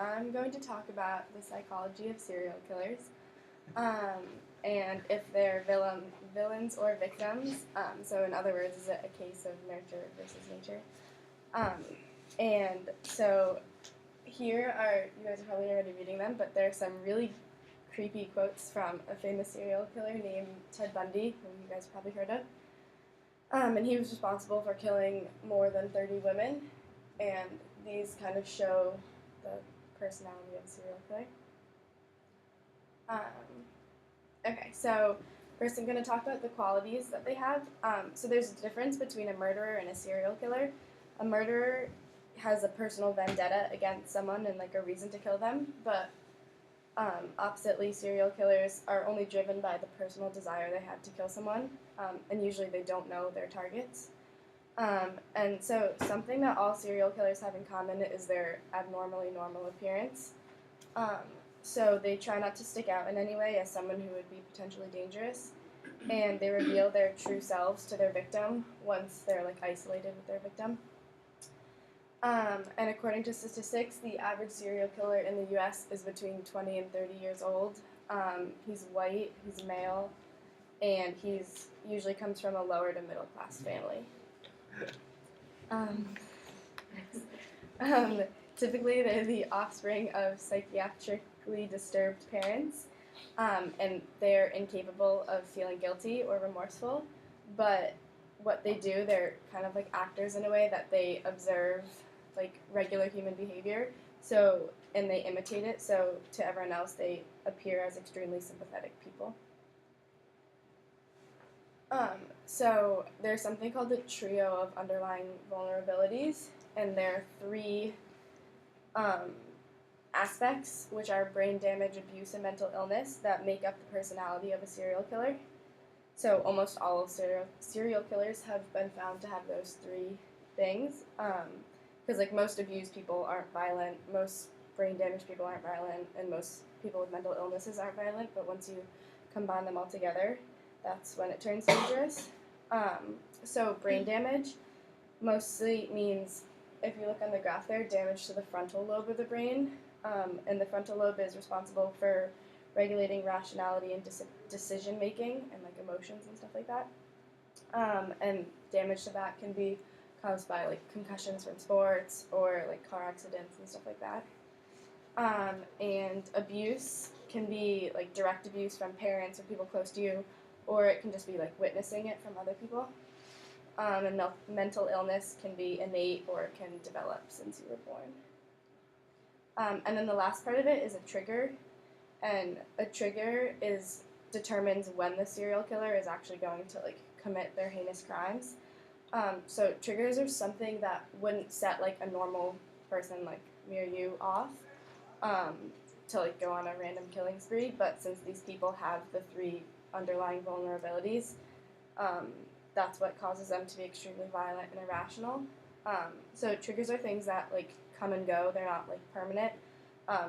I'm going to talk about the psychology of serial killers, and if they're villains or victims. So, in other words, is it a case of nurture versus nature? And so, here are, you guys are probably already reading them, but there are some really creepy quotes from a famous serial killer named Ted Bundy, who you guys probably heard of. And he was responsible for killing more than 30 women, and these kind of show the personality of a serial killer. Okay, so first I'm going to talk about the qualities that they have. So there's a difference between a murderer and a serial killer. A murderer has a personal vendetta against someone and like a reason to kill them, but oppositely, serial killers are only driven by the personal desire they have to kill someone, and usually they don't know their targets. And so something that all serial killers have in common is their abnormally normal appearance. So they try not to stick out in any way as someone who would be potentially dangerous, and they reveal their true selves to their victim once they're like isolated with their victim. And according to statistics, the average serial killer in the U.S. is between 20 and 30 years old. He's white, he's male, and he's usually comes from a lower to middle class family. Typically, they're the offspring of psychiatrically disturbed parents, and they're incapable of feeling guilty or remorseful. But what they do, they're kind of like actors in a way that they observe like regular human behavior, and they imitate it, so to everyone else they appear as extremely sympathetic people. So there's something called the trio of underlying vulnerabilities, and there are three aspects, which are brain damage, abuse, and mental illness, that make up the personality of a serial killer. So almost all of serial killers have been found to have those three things. Because like most abused people aren't violent, most brain damaged people aren't violent, and most people with mental illnesses aren't violent, but once you combine them all together, that's when it turns dangerous. So brain damage mostly means, if you look on the graph there, damage to the frontal lobe of the brain, and the frontal lobe is responsible for regulating rationality and decision making and like emotions and stuff like that. And damage to that can be caused by like concussions from sports or like car accidents and stuff like that. And abuse can be like direct abuse from parents or people close to you, or it can just be like witnessing it from other people. And mental illness can be innate or it can develop since you were born. And then the last part of it is a trigger, and a trigger determines when the serial killer is actually going to like commit their heinous crimes. So triggers are something that wouldn't set like a normal person like me or you off to like go on a random killing spree, but since these people have the three underlying vulnerabilities, that's what causes them to be extremely violent and irrational. So triggers are things that like come and go, they're not like permanent.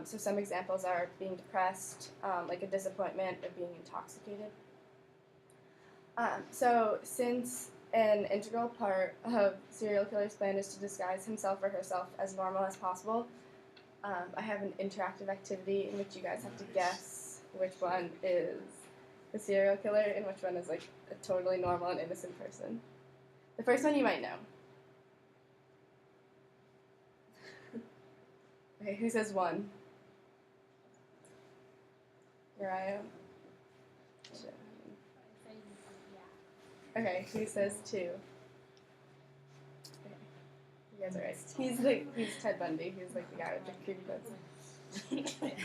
So some examples are being depressed, like a disappointment, or being intoxicated. So since an integral part of serial killer's plan is to disguise himself or herself as normal as possible, I have an interactive activity in which you guys have to guess which one is the serial killer and which one is like a totally normal and innocent person. The first one you might know. Okay, who says one? Mariah? Okay, who says two? Okay. You guys are right. He's Ted Bundy. He's like the guy with the creepy butts. Okay,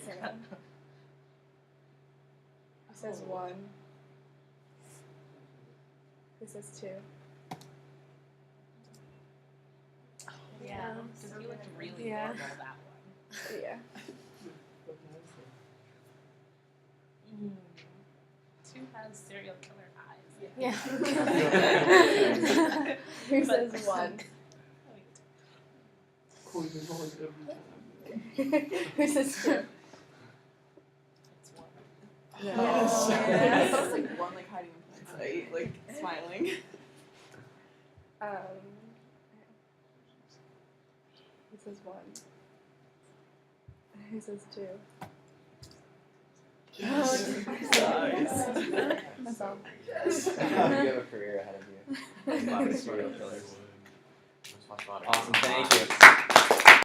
Sarah. Who says one? Who says two? Yeah, because he looked really normal, that one. Yeah. Two has serial killer eyes. Yeah. Who says one? Who says two? It's one. No. Oh, yeah. I thought it was like one like hiding in plain sight, like smiling. Who says one? He says 2. Yes. Nice. That's all. You have a career ahead of you. A lot of serial killers. Awesome, thank you.